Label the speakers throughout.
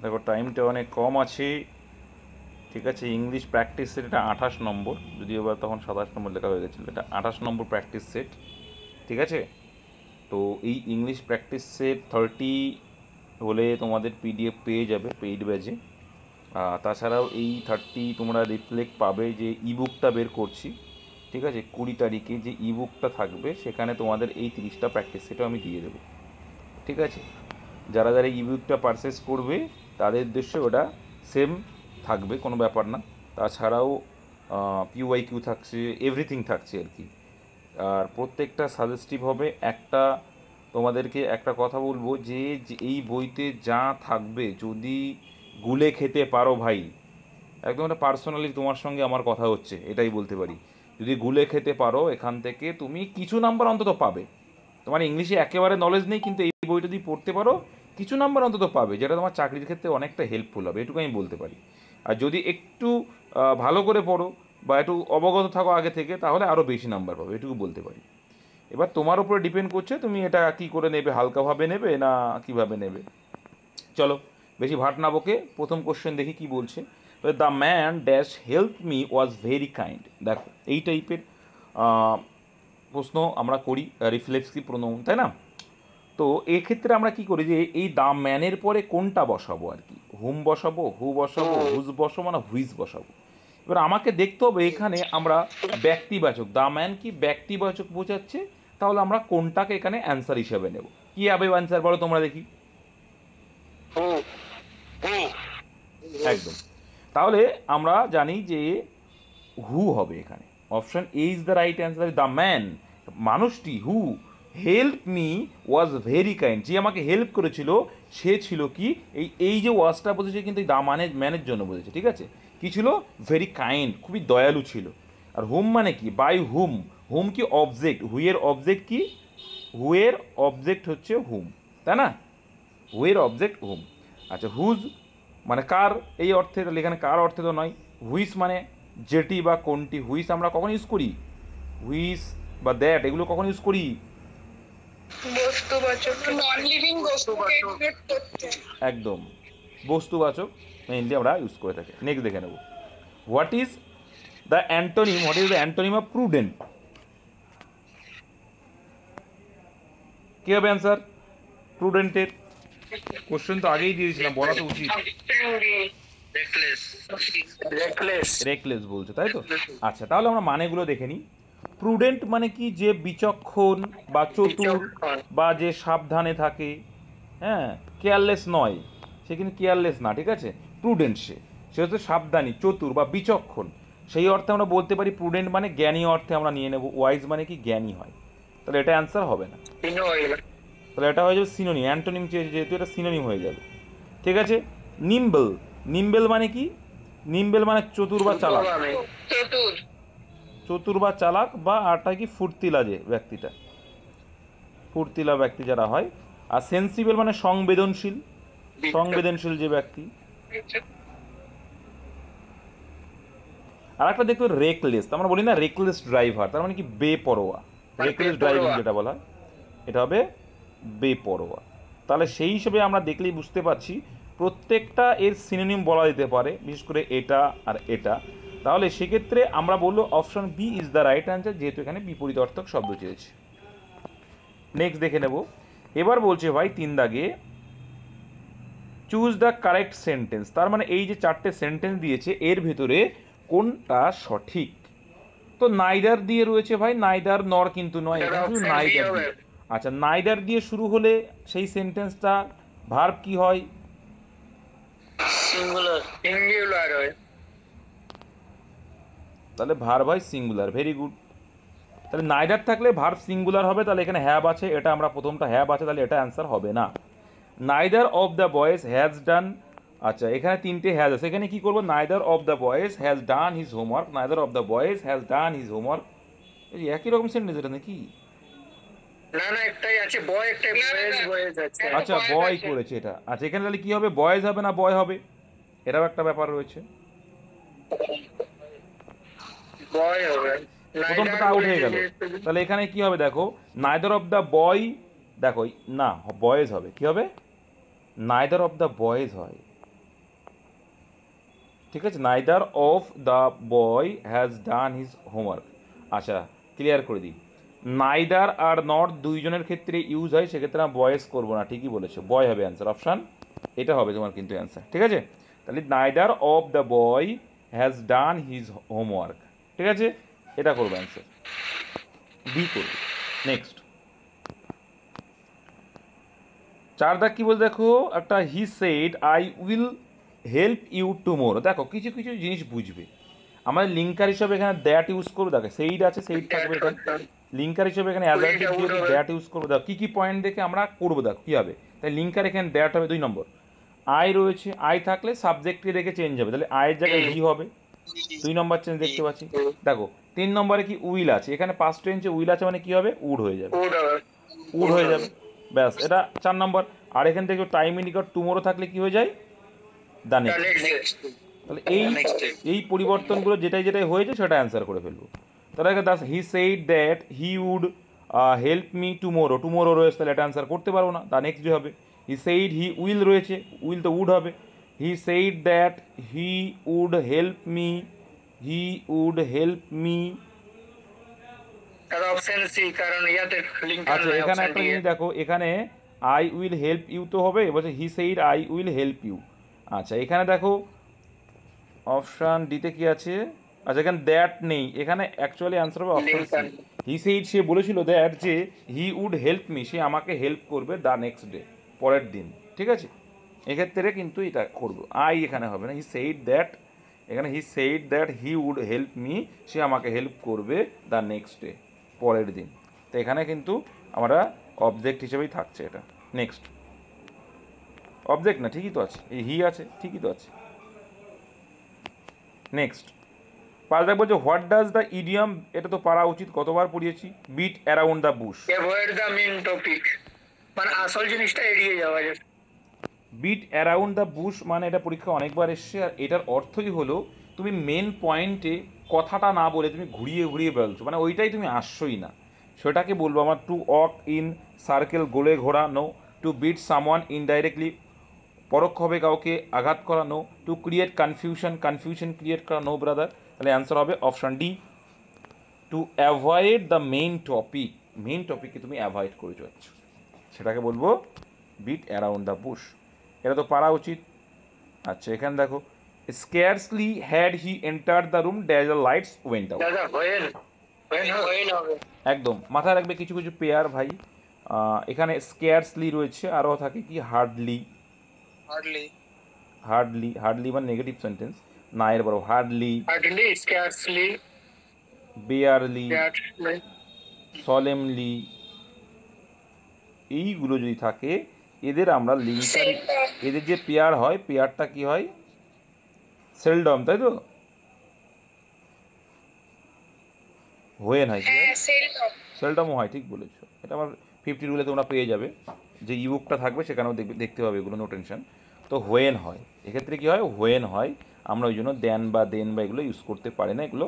Speaker 1: দেখো টাইমটা অনেক কম আছে, ঠিক আছে। ইংলিশ প্র্যাকটিস সেট এটা 28 নম্বর, যদিও বা তখন 27 নম্বর লেখা হয়ে গেছিলো, এটা 28 নম্বর প্র্যাকটিস সেট, ঠিক আছে। তো এই ইংলিশ প্র্যাকটিস সেট 30 হলে তোমাদের পিডিএফ পেয়ে যাবে পেইড ব্যাচে। তাছাড়াও এই 30 তোমরা রিফ্লেক্ট পাবে যে ইবুকটা বের করছি, ঠিক আছে। 20 তারিখে যে ইবুকটা থাকবে সেখানে তোমাদের এই 30টা প্র্যাকটিস সেটও আমি দিয়ে দেবো, ঠিক আছে। যারা যারা ইবুকটা পারচেস করবে তাদের উদ্দেশ্যে ওটা সেম থাকবে, কোনো ব্যাপার না। তাছাড়াও পিওয়াইকিউ থাকছে, এভরিথিং থাকছে আর কি। আর প্রত্যেকটা সাজেস্টিভ হবে একটা। তোমাদেরকে একটা কথা বলবো যে এই বইতে যা থাকবে যদি গুলে খেতে পারো ভাই, একদম একটা পার্সোনালি তোমার সঙ্গে আমার কথা হচ্ছে, এটাই বলতে পারি। যদি গুলে খেতে পারো এখান থেকে তুমি কিছু নাম্বার অন্তত পাবে। তোমার ইংলিশে একেবারে নলেজ নেই, কিন্তু এই বইটা যদি পড়তে পারো কিছু নাম্বার অন্তত পাবে, যেটা তোমার চাকরির ক্ষেত্রে অনেকটা হেল্পফুল হবে, এটুকু আমি বলতে পারি। আর যদি একটু ভালো করে পড়ো বা একটু অবগত থাকো আগে থেকে, তাহলে আরও বেশি নাম্বার পাবে, এটুকু বলতে পারি। এবার তোমার উপরে ডিপেন্ড করছে তুমি এটা কী করে নেবে, হালকাভাবে নেবে না কীভাবে নেবে। চলো বেশি ভাট না বকে প্রথম কোশ্চেন দেখি কি বলছে। The man dash help me was very kind. দেখো এই টাইপের প্রশ্ন আমরা করি, রিফ্লেক্সিভ প্রোনাউন, তাই না? তো এক্ষেত্রে আমরা কি করি যে এই দ্য ম্যানের পরে কোনটা বসাবো আর কি, হুম বসাবো, হু বসাবো, হুজ বসাবো না হুইজ বসাবো। এবার আমাকে দেখতে হবে এখানে আমরা ব্যক্তিবাচক, দ্য ম্যান কি ব্যক্তিবাচক বোঝাচ্ছে, তাহলে আমরা কোনটাকে এখানে অ্যান্সার হিসেবে নেব। কি হবে অ্যান্সার বলো তোমরা দেখি। একদম। তাহলে আমরা জানি যে হু হবে এখানে, option A is the right answer. The man মানুষটি, who help me was very kind, যে আমাকে হেল্প করেছিল সে ছিল কি, এই যে ওয়াজটা বলেছে কিন্তু দ্য ম্যানের জন্য বলেছে, ঠিক আছে। কি ছিল? ভেরি কাইন্ড, খুবই দয়ালু ছিল। আর হুম মানে কি, বাই হুম, হুম কি অবজেক্ট, হুয়ের অবজেক্ট কি, হুয়ের অবজেক্ট হচ্ছে হুম, তাই না? হুয়ের অবজেক্ট হুম। আচ্ছা হুজ মানে কার, এই অর্থে, তাহলে এখানে কার অর্থে তো নয়। হুইস মানে যেটি বা কোনটি, হুইস আমরা কখন ইউজ করি, হুইস বা দ্যাট এগুলো কখন ইউজ করি, একদম বস্তুবাচক মেইনলি আমরা ইউজ করে থাকি। নেক্সট দেখে নেব, what is the antonym, what is the antonym of prudent. কী হবে অ্যান্সার প্রুডেন্টের? কোশ্চেন তো আগেই দিয়ে দিয়েছিলাম, বলা তো উচিত। রেকলেস বলছে, তাই তো। আচ্ছা তাহলে আমরা মানেগুলো দেখে নিই। প্রুডেন্ট মানে কি, যে বিচক্ষণ বা চতুর বা যে সাবধানে থাকে, হ্যাঁ। কেয়ারলেস নয়, সে কিন্তু কেয়ারলেস না, ঠিক আছে। প্রুডেন্ট সে, সে হচ্ছে সাবধানী, চতুর বা বিচক্ষণ, সেই অর্থে আমরা বলতে পারি প্রুডেন্ট মানে জ্ঞানী অর্থে আমরা নিয়ে নেব। ওয়াইজ মানে কি জ্ঞানী হয়, তাহলে এটা অ্যান্সার হবে না, তাহলে এটা হয়ে যাবে সিনোনিম, অ্যান্টোনিম যেহেতু এটা সিনোনিম হয়ে যাবে, ঠিক আছে। নিম্বল, নিম্বেল মানে কি, নিম্বেল মানে চতুর বা চালাক, চতুর বা চালাক, বা আরটা কি ফুর্তিলা, যে ব্যক্তিটা ফুর্তিলা ব্যক্তি যারা হয়। আর সেন্সিবল মানে সংবেদনশীল, সংবেদনশীল যে ব্যক্তি। আর একটা দেখবে রেকলেস, আমরা বলি না রেকলেস ড্রাইভার, তার মানে কি বেপরোয়া, রেকলেস ড্রাইভিং যেটা বলা হয় এটা হবে বেপরোয়া। তাহলে সেই হিসেবে আমরা দেখলেই বুঝতে পারছি প্রত্যেকটা এর সিনোনিম বলা যেতে পারে, বিশেষ করে এটা আর এটা। তাহলে সেক্ষেত্রে আমরা বলবো option B is the right answer, যেহেতু এখানে বিপরীত অর্থক শব্দ চেয়েছে। নেক্সট দেখে নেব, এবার বলছে ভাই 3 দাগে চুজ দ্য কারেক্ট সেন্টেন্স, তার মানে এই যে 4টে সেন্টেন্স দিয়েছে এর ভেতরে কোনটা সঠিক। তো নাইদার দিয়ে রয়েছে ভাই, নাইদার নর কিন্তু নয়, এখানে শুধু নাইদার দিয়ে। আচ্ছা নাইদার দিয়ে শুরু হলে সেই সেন্টেন্সটা ভার্ব কি হয়, সিঙ্গুলার হয়, তাহলে ভার্ব হয় সিঙ্গুলার, ভেরি গুড। তাহলে নাইদার থাকলে ভার্ব সিঙ্গুলার হবে, তাহলে এখানে হ্যাভ আছে, এটা আমরা প্রথমটা হ্যাভ আছে, তাহলে এটা অ্যান্সার হবে না। Neither of the boys has done, আচ্ছা এখানে 3টে হ্যাজ আছে, এখানে কি করবো, neither of the boys has done his homework, neither of the boys has done his homework, এই একই রকম সেন্টেন্স এটা নাকি,
Speaker 2: না না একটাই আছে বয়, একটাই বয়েজ, বয়েজ আছে।
Speaker 1: আচ্ছা বয় করেছে এটা, আচ্ছা এখানে তাহলে কি হবে, বয়েজ হবে না বয় হবে, এটাও একটা ব্যাপার রয়েছে,
Speaker 2: বয় হবে,
Speaker 1: প্রথমটা আউট হয়ে গেল। তাহলে এখানে কি হবে দেখো, নাইদার অফ দ্য বয়, দেখো না বয়েজ হবে, কি হবে, নাইদার অফ দ্য বয়েজ হয়, ঠিক আছে, neither of the boy has done his homework. আচ্ছা, ক্লিয়ার করে দিই, নাইদার আর নট দুইজনের ক্ষেত্রে ইউজ হয়, সেক্ষেত্রে আমরা বয়েস করবো না, ঠিকই বলেছো, বয় হবে অ্যান্সার, অপশান এটা হবে তোমার কিন্তু অ্যান্সার, ঠিক আছে। তাহলে neither of the boy has done his homework, ঠিক আছে, এটা করবো অ্যান্সার, বি করবো। নেক্সট 4 দাগ কি বলতে দেখো একটা, he said I will help you tomorrow. দেখো কিছু কিছু জিনিস বুঝবে, আমাদের লিঙ্কার হিসাবে এখানে দ্যাট ইউজ করবো, দেখো সেইড আছে, সেইড থাকবে এখানে, লিঙ্কার হিসেবে এখানে অ্যাডজেক্টিভ যেহেতু দ্যাট ইউজ করবো, দেখো কী কী পয়েন্ট দেখে আমরা করবো, দেখো কী হবে, তাই লিঙ্কার এখানে দ্যাট হবে 2 নম্বর। আই রয়েছে, আই থাকলে সাবজেক্টকে দেখে চেঞ্জ হবে, তাহলে আয়ের জায়গায় হি হবে, 2 নম্বর চেঞ্জ দেখতে পাচ্ছি। দেখো 3 নম্বরে কি উইল আছে, এখানে পাস্ট টেন্সে উইল আছে মানে কি হবে, উড হয়ে যাবে, উড হয়ে যাবে, ব্যাস এটা 4 নম্বর। আর এখান থেকে টাইম ইন্ডিকেটর টুমোরো থাকলে কি হয়ে যায়, দ্য নেক্সট। তাহলে এই এই পরিবর্তনগুলো যেটাই যেটাই হয়েছে সেটা অ্যান্সার করে ফেলবো। তাহলে thus he said that he would help me tomorrow, tomorrow রয়েছে তাহলে এটা অ্যান্সার করতে পারবো না, দ্য নেক্সট ডে হবে। হি সেইড হি উইল রয়েছে, উইল তো উড হবে, he said that he would help me, he would help me.
Speaker 2: Option C, কারণ ইয়াতে লিঙ্কার
Speaker 1: আচ্ছা
Speaker 2: নাই,
Speaker 1: এখানে
Speaker 2: অপশন
Speaker 1: একটা
Speaker 2: ডি।
Speaker 1: জিনিস দেখো, এখানে আই উইল হেল্প ইউ তো হবে, বলছে he said I will help you. আচ্ছা এখানে দেখো অপশান ডিতে কি আছে, আচ্ছা এখানে দ্যাট নেই, এখানে অ্যাকচুয়ালি অ্যান্সার হবে অপশান সি। হি সেইড, সে বলেছিল দ্যাট যে হি উড হেল্প মি, সে আমাকে হেল্প করবে দ্য নেক্সট ডে, পরের দিন, ঠিক আছে, এক্ষেত্রে কিন্তু এটা করবো, আই এখানে হবে না, হি সেইড দ্যাট, এখানে he said that he would help me, সে আমাকে হেল্প করবে দ্য নেক্সট ডে, পরের দিন, তো এখানে কিন্তু আমরা অবজেক্ট হিসেবেই থাকছে এটা। নেক্সট অবজেক্ট না, ঠিকই তো আছে, এই হি আছে, ঠিকই তো আছে। নেক্সট 5 দাগ বলছে হোয়াট ডাজ দ্য ইডিয়াম, এটা তো পারা উচিত, কতবার পড়িয়েছি, beat around the bush.
Speaker 2: Avoid the main topic, মানে আসল জিনিসটা এড়িয়ে যাওয়া যায়।
Speaker 1: বিট অ্যারাউন্ড দ্য বুশ মানে এটা পরীক্ষা অনেকবার এসছে, আর এটার অর্থই হলো তুমি মেন পয়েন্টে কথাটা না বলে তুমি ঘুরিয়ে ঘুরিয়ে বলছো, মানে ওইটাই তুমি আসছোই না, সেটাকে বলবো আমার টু ওয়াক ইন সার্কেল, গোলে ঘোরানো, টু বিট সামওয়ান ইনডাইরেক্টলি, পরোক্ষভাবে কাউকে আঘাত করানো, to create confusion, confusion create করা, নো ব্রাদার, তাহলে অ্যান্সার হবে option D, to avoid the main topic, main টপিককে তুমি অ্যাভয়েড করে যাচ্ছ, সেটাকে বলবো বিট অ্যারাউন্ড দ্য বুশ, এটা তো পারা উচিত। আচ্ছা এখানে দেখো scarcely had he enter the room ড্যাজ the lights went out.
Speaker 2: দাদা হোয়েন, হোয়েন হবে।
Speaker 1: একদম মাথায় রাখবে কিছু কিছু পেয়ার ভাই, এখানে স্কেয়ারসলি রয়েছে, আরও থাকে কি হার্ডলি,
Speaker 2: হার্ডলি,
Speaker 1: হার্ডলি, হার্ডলি মানে নেগেটিভ সেন্টেন্স, না এর বড় hardly,
Speaker 2: hardly, scarcely,
Speaker 1: barely,
Speaker 2: scarcely.
Speaker 1: সলেমলি, এইগুলো যদি থাকে এদের আমরা লিঙ্কার, এদের যে পেয়ার হয় পেয়ারটা কি হয়, সেলডম, তাই তো, হোয়েন হয়, কি হয়, সেলডমও হয়, ঠিক বলেছো, এটা আমার 50 রুলে তোমরা পেয়ে যাবে, যে ইবুকটা থাকবে সেখানেও দেখবে, দেখতে হবে এগুলো, নো টেনশন। তো হোয়েন হয়, এক্ষেত্রে কি হয়, হোয়েন হয়, আমরা ওই জন্য দেন বা দেন বা এগুলো ইউজ করতে পারি না, এগুলো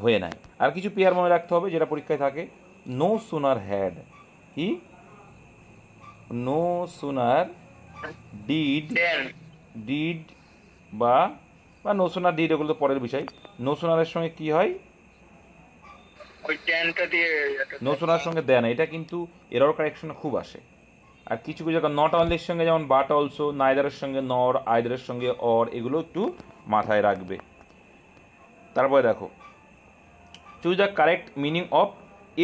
Speaker 1: হোয়েন হয়। আর কিছু পেয়ার মনে রাখতে হবে যেটা পরীক্ষায় থাকে, নো সুনার হ্যাড, কি, no sooner did,
Speaker 2: then,
Speaker 1: did বা বা নো সোনার ডিড, এগুলো তো পরের বিষয়, নো সোনারের সঙ্গে কি হয়,
Speaker 2: ওই দেনটা দিয়ে
Speaker 1: নো সোনার সঙ্গে দেন, এটা কিন্তু এরর কারেকশনে খুব আসে। আর কিছু কিছু জায়গা নট অনলির সঙ্গে যেমন বাট অলসো, নাইদারের সঙ্গে নর, আইদারের সঙ্গে অর, এগুলো একটু মাথায় রাখবে। তারপরে দেখো choose the correct meaning of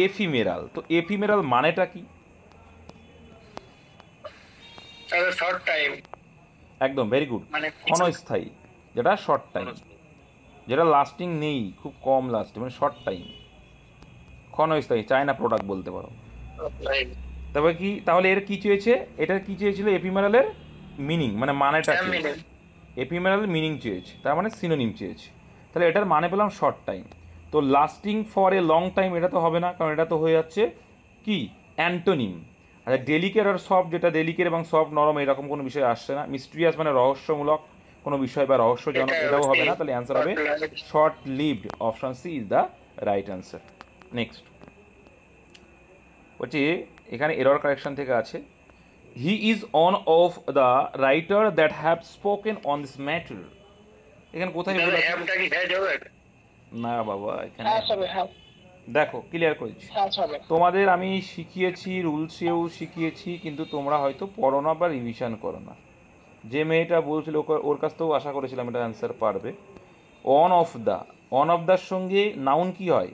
Speaker 1: ephemeral, তো এফিমেরাল মানেটা কি,
Speaker 2: শর্ট টাইম,
Speaker 1: একদম ভেরি গুড,
Speaker 2: মানে
Speaker 1: ক্ষণস্থায়ী, যেটা শর্ট টাইম, যেটা লাস্টিং নেই, খুব কম লাস্টিং, মানে শর্ট টাইম, ক্ষণস্থায়ী, চায়না প্রোডাক্ট বলতে পারো। তবে কি তাহলে এর কি চেয়েছে, এটার কি চেয়েছিল এপিমেরালের মিনিং, মানে মানেটা চেয়েছে, এপিমেরাল মিনিং চেয়েছে, তার মানে সিনোনিম চেয়েছে, তাহলে এটার মানে পেলাম শর্ট টাইম। তো lasting for a long time এটা তো হবে না, কারণ এটা তো হয়ে যাচ্ছে কি অ্যান্টোনিম। আচ্ছা ডেলিকেট আর সফট, যেটা ডেলিকেট এবং সফট নরম এরকম কোনো বিষয় আসছে না, মিস্ট্রিয়াস মানে রহস্যমূলক কোনো বিষয় বা রহস্যজনক, এটাও হবে না, তাহলে অ্যান্সার হবে short lived, option C is the right answer. Next বলছি এখানে এরর কারেকশন থেকে আছে, he is one of the writer that have spoken on this matter, এখানে কোথায় ভুল
Speaker 2: দাদা
Speaker 1: আছে?
Speaker 2: অ্যাপটা কি হ্যাজ হবে?
Speaker 1: না বাবা, এখানে
Speaker 3: হ্যাঁ হবে, হ্যাঁ
Speaker 1: দেখো ক্লিয়ার করেছি।
Speaker 3: হ্যাঁ হবে।
Speaker 1: তোমাদের আমি শিখিয়েছি, রুলসেও শিখিয়েছি, কিন্তু তোমরা হয়তো পড়ো না বা রিভিশন করো না। যে মেয়েটা বলছিল ওর কাছ থেকেও আশা করেছিলাম এটা অ্যান্সার পারবে। One of the, one of their সঙ্গে নাউন কি হয়?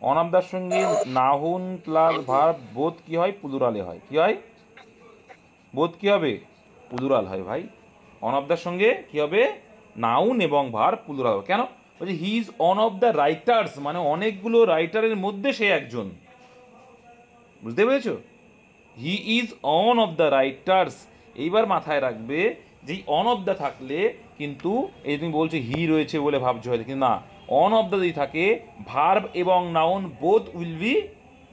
Speaker 1: অন অফ দ্যার সঙ্গে নাউন প্লাস ভার্ব বোথ কি হয়? প্লুরালে হয়। কি হয়? বোধ কি হবে? প্লুরাল হয় ভাই। অন অফ দ্যার সঙ্গে কি হবে? নাউন এবং ভার্ব প্লুরাল হবে। কেন? বলছি he is one of the writers, মানে অনেকগুলো রাইটারের মধ্যে সে একজন। বুঝতে পেরেছো? He is one of the writers. এইবার মাথায় রাখবে যে অন অফ দ্য থাকলে কিন্তু, এই তুমি বলছো হি রয়েছে বলে ভাবছো হয়তো, কিন্তু না, অন অফ দ্য যদি থাকে ভার্ব এবং noun both will be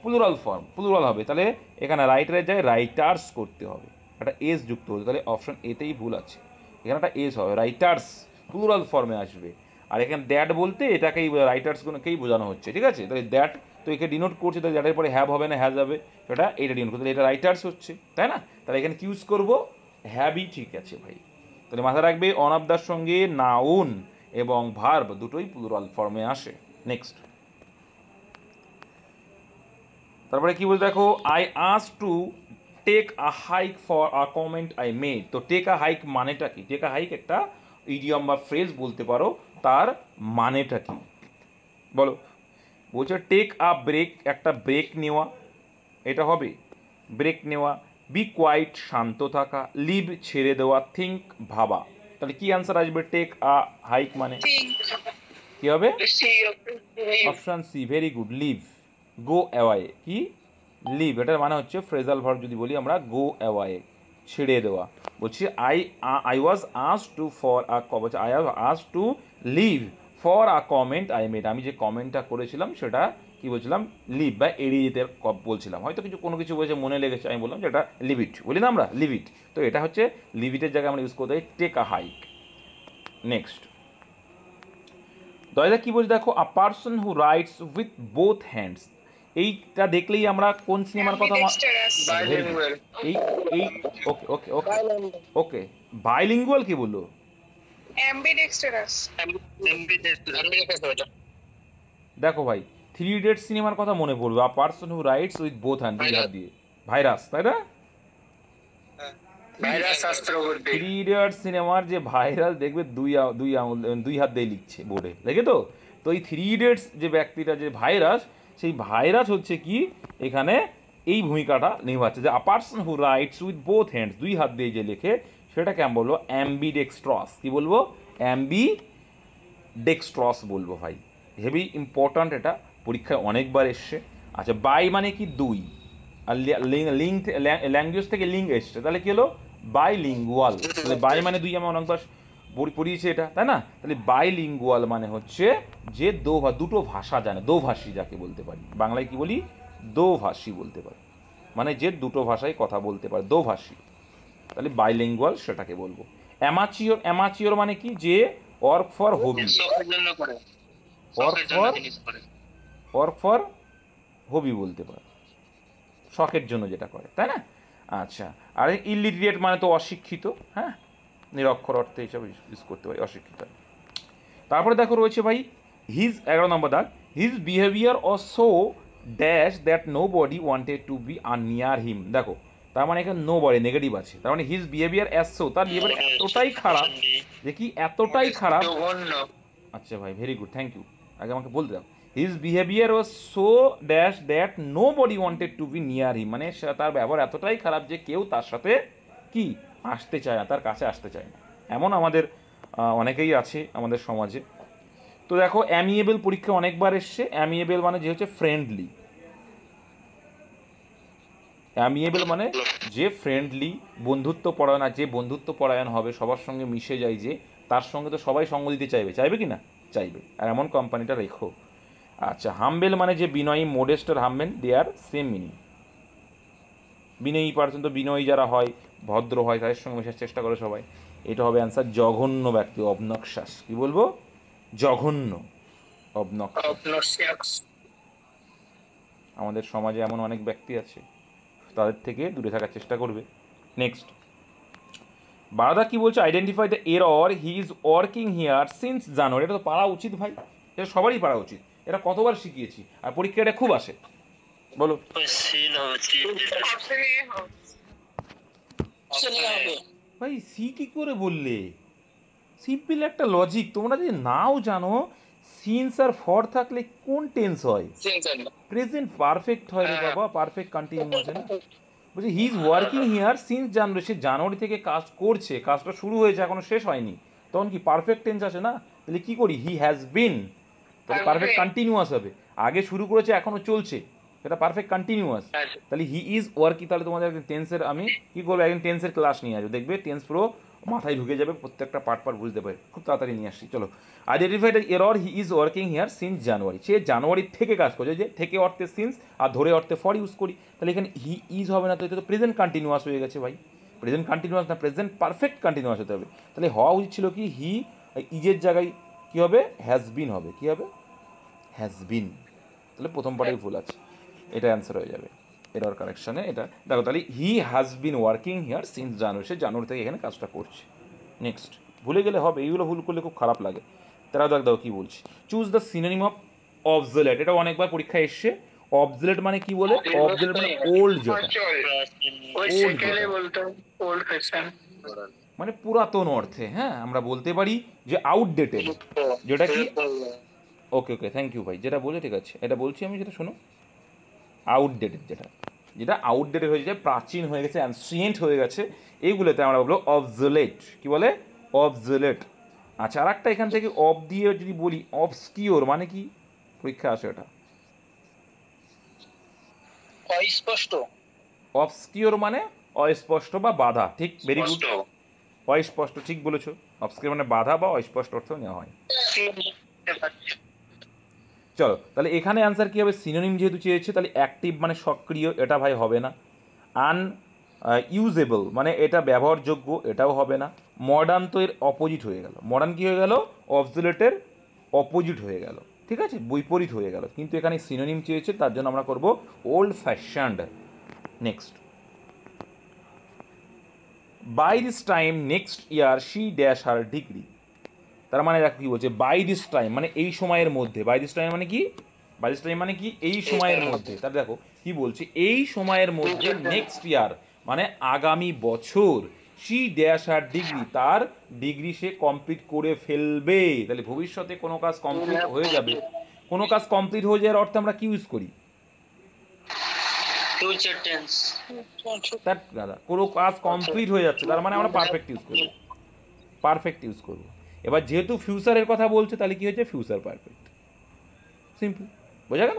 Speaker 1: plural form, plural হবে। তাহলে এখানে রাইটারের জায়গায় রাইটার্স করতে হবে, একটা এস যুক্ত হতে, তাহলে অপশন এতেই ভুল আছে। এখানে একটা এস হবে, রাইটার্স প্লুরাল ফর্মে আসবে। আর এখানে দ্যাট বলতে এটাকেই রাইটার্সগুলোকেই বোঝানো হচ্ছে, ঠিক আছে? তাহলে দ্যাট তো একে ডিনোট করছে, তাহলে দ্যাটের পরে হ্যাভ হবে না, হ্যাজ হবে, সেটা এটা ডিনোট করতে, এটা রাইটার্স হচ্ছে, তাই না? তাহলে এখানে চুজ করবো হ্যাভই ঠিক আছে ভাই। তাহলে মাথায় রাখবে অন অফ দ্যার সঙ্গে নাউন এবং ভার্ব দুটোই প্লুরাল ফর্মে আসে। নেক্সট, তারপরে কি বলছে দেখো, I used to take a hike for a comment I made. তো টেক আ হাইক মানেটা কি? টেক আ হাইক একটা ইডিয়ম বা ফ্রেজ বলতে পারো, তার মানেটা কি বলো? বলছে টেক আ ব্রেক, একটা ব্রেক নেওয়া, এটা হবে ব্রেক নেওয়া। বি কোয়াইট, শান্ত থাকা। লিভ, ছেড়ে দেওয়া। থিঙ্ক, ভাবা। তাহলে কি অ্যান্সার আসবে টেক আ হাইক মানে? কি হবে? Option C, very good, leave. Go away, কি? লিভ, এটার মানে হচ্ছে ফ্রেজাল ভার্ব যদি বলি আমরা, গো অ্যাওয়ে, ছেড়ে দেওয়া। বলছি আই ওয়াজ আস টু ফর আ, বলছে আই হ্যাভ আস to leave for a comment I made. আমি যে কমেন্টটা করেছিলাম সেটা কি বলছিলাম? লিভ বা এড়িয়ে যেতে বলছিলাম। হয়তো কোনো কিছু বলেছে মনে লেগেছে, আমি বললাম যে এটা লিভ ইট, বলি না আমরা লিভ ইট। তো এটা হচ্ছে লিভ ইটের জায়গায় আমরা ইউজ করতে পারি টেক আ হাইক। নেক্সট, দয়দা কি বলছে দেখো, a person who writes with both hands. এইটা দেখলেই আমরা কোন সিনেমার কথা ভেরি গুড।
Speaker 2: বাইলিঙ্গুয়াল।
Speaker 1: এই এই ওকে ওকে ওকে ওকে, বাইলিঙ্গুয়াল কি বললো?
Speaker 3: অ্যাম্বিডেক্সটারাস।
Speaker 1: দেখো ভাই, থ্রি ইডিয়টস সিনেমার কথা মনে পড়বে, a person who writes with both hand, দুই হাত দিয়ে। ভাইরাস, তাই না?
Speaker 2: ভাইরাস শাস্ত্র বলতে।
Speaker 1: থ্রি ইডিয়টস সিনেমার যে ভাইরাস দেখবে, দুই হাত দিয়ে লিখছে বোর্ডে, দেখে তো? তো এই থ্রি ইডিয়টস যে ব্যক্তিটা যে ভাইরাস, সেই ভাইরাস হচ্ছে কি এখানে এই ভূমিকাটা নিভাচ্ছে, যে a person who writes with both hands, দুই হাত দিয়ে যে লেখে, সেটা কেমন বলবো? অ্যাম্বিডেক্সট্রস। কি বলবো? অ্যাম্বিডেক্সট্রস বলবো ভাই। হেভি ইম্পর্ট্যান্ট, এটা পরীক্ষায় অনেকবার এসছে। আচ্ছা, বাই মানে কি? দুই। আর লিঙ্ক, ল্যাঙ্গুয়েজ থেকে লিঙ্ক এসছে, তাহলে কি হলো? বাইলিঙ্গুয়াল। তাহলে বাই মানে দুই, আমার অনেকবার পড়িয়েছে এটা, তাই না? তাহলে বাইলিঙ্গুয়াল মানে হচ্ছে যে দুটো ভাষা জানে, দোভাষী যাকে বলতে পারি, বাংলায় কি বলি? দোভাষী বলতে পারি, মানে যে দুটো ভাষায় কথা বলতে পারে, দোভাষী। তাহলে বাইলিঙ্গুয়াল সেটাকে বলবো। অ্যামাচিওর, অ্যামাচিওর মানে কি? যে ওয়ার্ক ফর হবি,
Speaker 2: শখের জন্য করে।
Speaker 1: ওয়ার্ক
Speaker 2: শখের জন্য
Speaker 1: ফর,
Speaker 2: জিনিস করে।
Speaker 1: ওয়ার্ক ফর হবি বলতে পারে, শখের জন্য যেটা করে, তাই না? আচ্ছা, আর ইলিটারেট মানে তো অশিক্ষিত, হ্যাঁ, নিরক্ষর অর্থে হিসাবে ইউজ করতে পারি, অশিক্ষিত। তারপরে দেখো রয়েছে ভাই হিজ, 11 নম্বর দাগ, his behaviour was so dash that nobody wanted to be are near him. দেখো, তার মানে এখানে নো বডি নেগেটিভ আছে, তার মানে হিজ বিহেভিয়ার অ্যাজ সো, তার বিহেভিয়ার এতটাই খারাপ, যে কি এতটাই খারাপ।
Speaker 2: জঘন্য।
Speaker 1: আচ্ছা ভাই, ভেরি গুড, থ্যাংক ইউ, আগে আমাকে বলতে দাও। His behaviour was so dash that nobody wanted to be near him, মানে তার ব্যবহার এতটাই খারাপ যে কেউ তার সাথে কি আসতে চায় না, তার কাছে আসতে চায় না। এমন আমাদের অনেকেই আছে আমাদের সমাজে। তো দেখো, অ্যামিয়েবল পরীক্ষা অনেকবার এসছে। অ্যামিয়েবল মানে যে হচ্ছে ফ্রেন্ডলি, অ্যামিয়েবল মানে যে ফ্রেন্ডলি, বন্ধুত্ব পরায়ণ, আর যে বন্ধুত্ব পরায়ণ হবে, সবার সঙ্গে মিশে যায়, যে তার সঙ্গে তো সবাই সঙ্গ দিতে চাইবে, চাইবে কি না? চাইবে, আর এমন কোম্পানিটা রেখো। আচ্ছা, হাম্বেল মানে যে বিনয়ী, মোডেস্ট আর হাম্বেল দে আর সেম মিনিং। বিনয়ী পার্সন তো বিনয়ী যারা হয়, ভদ্র হয়, তাদের সঙ্গে মেশার চেষ্টা করে সবাই। এটা হবে অ্যান্সার, জঘন্য ব্যক্তি, অবনক্সাস। কি বলবো? জঘন্য, অবনক্সাস। আমাদের সমাজে এমন অনেক ব্যক্তি আছে, তাদের থেকে দূরে থাকার চেষ্টা করবে। নেক্সট, বারাদা কি বলছে, identify the error, he is working here since জানুয়ারি। এটা তো পারা উচিত ভাই, এটা সবারই পারা উচিত, এটা কতবার শিখিয়েছি, আর পরীক্ষা এটা খুব আসে। বলো
Speaker 3: অপশন এ হবে।
Speaker 1: ভাই সি কি করে বললে? সিম্পল একটা লজিক, তোমরা যদি নাও জানো সিন্স আর ফর থাকলে কোন টেন্স হয়? প্রেজেন্ট পারফেক্ট হয় রে বাবা, পারফেক্ট কন্টিনিউ আছে না। বলছি he is working here since January, সে জানুয়ারি থেকে কাজ করছে, কাজটা শুরু হয়েছে এখনো শেষ হয়নি, তখন কি পারফেক্ট টেন্স আসে না? তাহলে কি করি, হি হ্যাজ বিন, তাহলে পারফেক্ট কন্টিনিউয়াস হবে, আগে শুরু করেছে এখনো চলছে, সেটা পারফেক্ট কন্টিনিউয়াস। তাহলে হি ইজ ওয়ার্কিং, তাহলে তোমাদের একদিন টেন্সের আমি কি করবো, একদিন টেন্সের ক্লাস নিয়ে আসবো, দেখবে টেন্স পুরো মাথায় ঢুকে যাবে, প্রত্যেকটা পার্ট পার্ট বুঝতে পারে, খুব তাড়াতাড়ি নিয়ে আসছি। চলো, identified error, he is working here since January, সে জানুয়ারি থেকে কাজ করছে, যে থেকে অর্থে সিন্স আর ধরে অর্থে ফর ইউজ করি, তাহলে এখানে হি ইজ হবে না, তো এটা তো প্রেজেন্ট কন্টিনিউয়াস হয়ে গেছে ভাই, প্রেজেন্ট কন্টিনিউয়াস না প্রেজেন্ট পারফেক্ট কন্টিনিউয়াস হতে হবে। তাহলে হওয়া উচিত ছিল কি, হি ইজের জায়গায় কী হবে, হ্যাজ বিন হবে, কী হবে, হ্যাজ বিন। তাহলে প্রথম পার্টেই ভুল আছে, এটা অ্যান্সার হয়ে যাবে এরর কারেকশানে। এটা দেখো, তাহলে he has been working here since January, সে জানুয়ারি থেকে এখানে কাজটা করছে। নেক্সট, ভুলে গেলে হবে, এইগুলো ভুল করলে খুব খারাপ লাগে। তারা দেখো কী বলছি, চুজ দ্য সিনোনিম অফ অবজলেট, এটা অনেকবার পরীক্ষায় এসছে। অবজলেট মানে কি বলে, অবজলেট মানে ওল্ড, যেটা ওল্ড যেটা মানে পুরাতন অর্থে, হ্যাঁ আমরা বলতে পারি যে আউটডেটেড, যেটা কি, ওকে ওকে থ্যাংক ইউ ভাই, যেটা বলে ঠিক আছে, এটা বলছি আমি, যেটা শোনো, আউটডেটেড, যেটা যেটা আউটডেটেড হয়ে যায়, প্রাচীন হয়ে গেছে, অ্যানসিয়েন্ট হয়ে গেছে, এইগুলোতে আমরা বলবো অবজলেট। কি বলে, অবজলেট। আচ্ছা, আর একটা এখান থেকে অফ দিয়ে যদি বলি, অবস্কিওর মানে কি, পরীক্ষা আসে এটা,
Speaker 2: অস্পষ্ট।
Speaker 1: অবস্কিওর মানে অস্পষ্ট বা বাধা, ঠিক, ভেরি গুড, অস্পষ্ট ঠিক বলেছো, অবস্কিওর মানে বাধা বা অস্পষ্ট অর্থ নেওয়া হয়। চলো, তাহলে এখানে অ্যান্সার কী হবে, সিনোনিম যেহেতু চেয়েছে, তাহলে অ্যাক্টিভ মানে সক্রিয়, এটা ভাই হবে না। আন ইউজেবল মানে এটা ব্যবহারযোগ্য, এটাও হবে না। মডার্ন তো এর অপোজিট হয়ে গেল, মডার্ন কী হয়ে গেল, অবজলেটের অপোজিট হয়ে গেল, ঠিক আছে, বৈপরীত হয়ে গেল, কিন্তু এখানে সিনোনিম চেয়েছে, তার জন্য আমরা করব old fashioned. Next, by this time next year she dash her degree, তার মানে দেখো কী বলছে, বাই দিস টাইম মানে এই সময়ের মধ্যে, বাই দিস টাইম মানে কি, বাই দিস টাইম মানে কি এই সময়ের মধ্যে, তার দেখো কি বলছে, এই সময়ের মধ্যে নেক্সট ইয়ার মানে আগামী বছর, শি ড্যাশ আর ডিগ্রি, তার ডিগ্রি সে কমপ্লিট করে ফেলবে। তাহলে ভবিষ্যতে কোনো কাজ কমপ্লিট হয়ে যাবে, কোনো কাজ কমপ্লিট হয়ে যাওয়ার অর্থে আমরা কি ইউজ করি,
Speaker 2: ফিউচার টেন্স।
Speaker 1: তার দাদা কোনো কাজ কমপ্লিট হয়ে যাচ্ছে, তার মানে আমরা পারফেক্ট ইউজ করবো, পারফেক্ট ইউজ করবো। এবার যেহেতু ফিউচারের কথা বলছে, তাহলে কি হয়েছে, ফিউচার পারফেক্ট, সিম্পল, বোঝা গেল।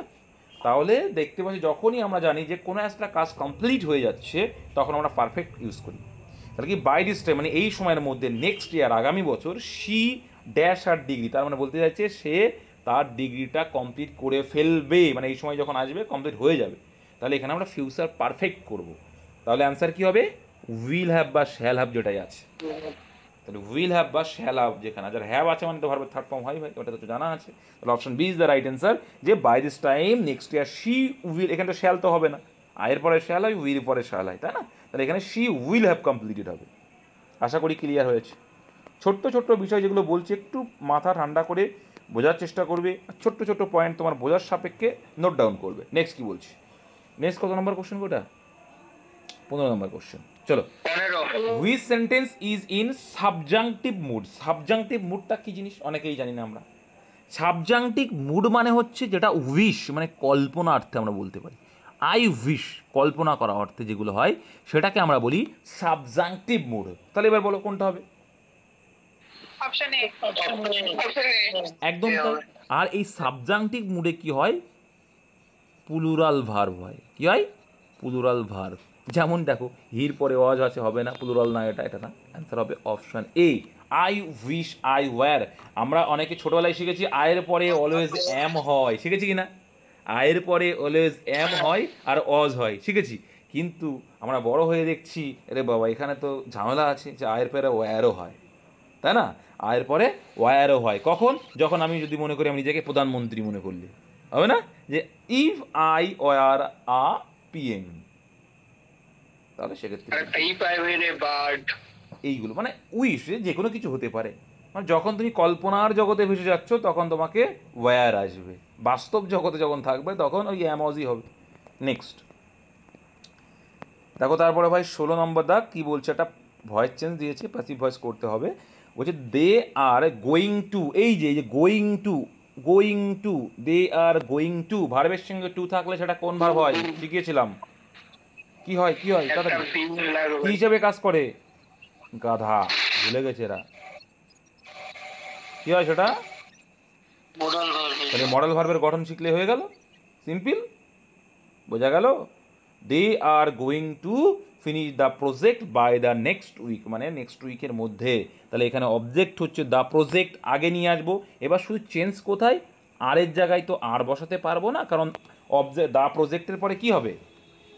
Speaker 1: তাহলে দেখতে পাচ্ছি যখনই আমরা জানি যে কোনো একটা কাজ কমপ্লিট হয়ে যাচ্ছে, তখন আমরা পারফেক্ট ইউজ করি। তাহলে কি, বাই দিস টাইম মানে এই সময়ের মধ্যে, নেক্সট ইয়ার আগামী বছর, শি ড্যাশ আর ডিগ্রি, তার মানে বলতে চাইছে সে তার ডিগ্রিটা কমপ্লিট করে ফেলবে, মানে এই সময় যখন আসবে কমপ্লিট হয়ে যাবে। তাহলে এখানে আমরা ফিউচার পারফেক্ট করব, তাহলে অ্যান্সার কী হবে, উইল হ্যাভ বা শ্যাল হ্যাভ যেটাই আছে, তাহলে উইল হ্যাভ বা শ্যাল হ্যাভ, যেখানে যার হ্যাভ আছে মানে তো ভার্বের থার্ড ফর্ম হয় ভাই, ওটা তো জানা আছে। তাহলে option B is the right answer, যে by this time next year she will, এখানে তো শ্যাল তো হবে না, আয়ের পরে শ্যাল হয়, উইল পরে শ্যাল হয়, তাই না, তাহলে এখানে শি উইল হ্যাভ কমপ্লিটেড হবে। আশা করি ক্লিয়ার হয়েছে। ছোট্ট ছোট্ট বিষয় যেগুলো বলছি, একটু মাথা ঠান্ডা করে বোঝার চেষ্টা করবে, আর ছোট্ট ছোট্ট পয়েন্ট তোমার বোঝার সাপেক্ষে নোট ডাউন করবে। নেক্সট কি বলছি, নেক্সট কত নম্বর কোশ্চেন, কোটা 15 নম্বর কোশ্চেন। চলো, which sentence is in subjunctive mood, subjunctive মুডটা কি জিনিস অনেকেই জানি না আমরা। সাবজাংটিভ মুড মানে হচ্ছে যেটা উইশ মানে কল্পনা অর্থে আমরা বলতে পারি, আই উইশ কল্পনা করা অর্থে যেগুলো হয়, সেটাকে আমরা বলি সাবজাংটিভ মুড। তাহলে এবার বলো কোনটা হবে,
Speaker 3: অপশন এ।
Speaker 1: একদম তাই। আর এই সাবজাংটিভ মুডে কি হয়, প্লুরাল ভার্ব হয়, কি হয়, প্লুরাল ভার্ব। যেমন দেখো, হির পরে ওয়াজ আছে, হবে না, প্লুরাল না, এটা এটা না, অ্যান্সার হবে option A, I wish I were. আমরা অনেকে ছোটোবেলায় শিখেছি আয়ের পরে অলওয়েজ এম হয়, শিখেছি কি না, আয়ের পরে অলওয়েজ এম হয় আর অজ হয়, শিখেছি। কিন্তু আমরা বড় হয়ে দেখছি, আরে বাবা এখানে তো ঝামেলা আছে, যে আয়ের পরে ওয়্যারও হয়, তাই না, আয়ের পরে ওয়্যারও হয়, কখন, যখন আমি যদি মনে করি আমি নিজেকে প্রধানমন্ত্রী মনে করলে, হবে না, যে if I were a PM, তাহলে সেক্ষেত্রে
Speaker 2: if I were a bird,
Speaker 1: এইগুলো মানে উইশ যে কোনো কিছু হতে পারে, মানে যখন তুমি কল্পনার জগতে ভেসে যাচ্ছ তখন তোমাকে ওয়্যার আসবে, বাস্তব জগতে যখন থাকবে তখন ওই অ্যামজই হবে। নেক্সট দেখো তারপরে ভাই 16 নম্বর দাগ কি বলছে, একটা ভয়েস চেঞ্জ দিয়েছে, প্যাসিভ ভয়েস করতে হবে। বলছে দে আর গোয়িং টু, এই যে going to, going to, they are going to, ভার্বের সঙ্গে টু থাকলে সেটা কোন ভার্ব হয় শিখিয়েছিলাম, কি হয় কি হয়
Speaker 2: একটা
Speaker 1: তাড়াতাড়ি,
Speaker 2: বিং
Speaker 1: কি
Speaker 2: লাগবে।
Speaker 1: হিসেবে কাজ করে, গাধা, ভুলে গেছে এরা, কি হয় সেটা,
Speaker 2: মোডাল ভার্ব।
Speaker 1: তাহলে মডেল ভার্বের গঠন শিখলে হয়ে গেল, সিম্পল, বোঝা গেল। They are going to finish the project by the next week, মানে নেক্সট উইকের মধ্যে। তাহলে এখানে অবজেক্ট হচ্ছে দ্য প্রজেক্ট, আগে নিয়ে আসবো। এবার শুধু চেঞ্জ কোথায়, আর এর জায়গায় তো আর বসাতে পারবো না, কারণ অবজেক্ট দ্য প্রজেক্টের পরে কি হবে,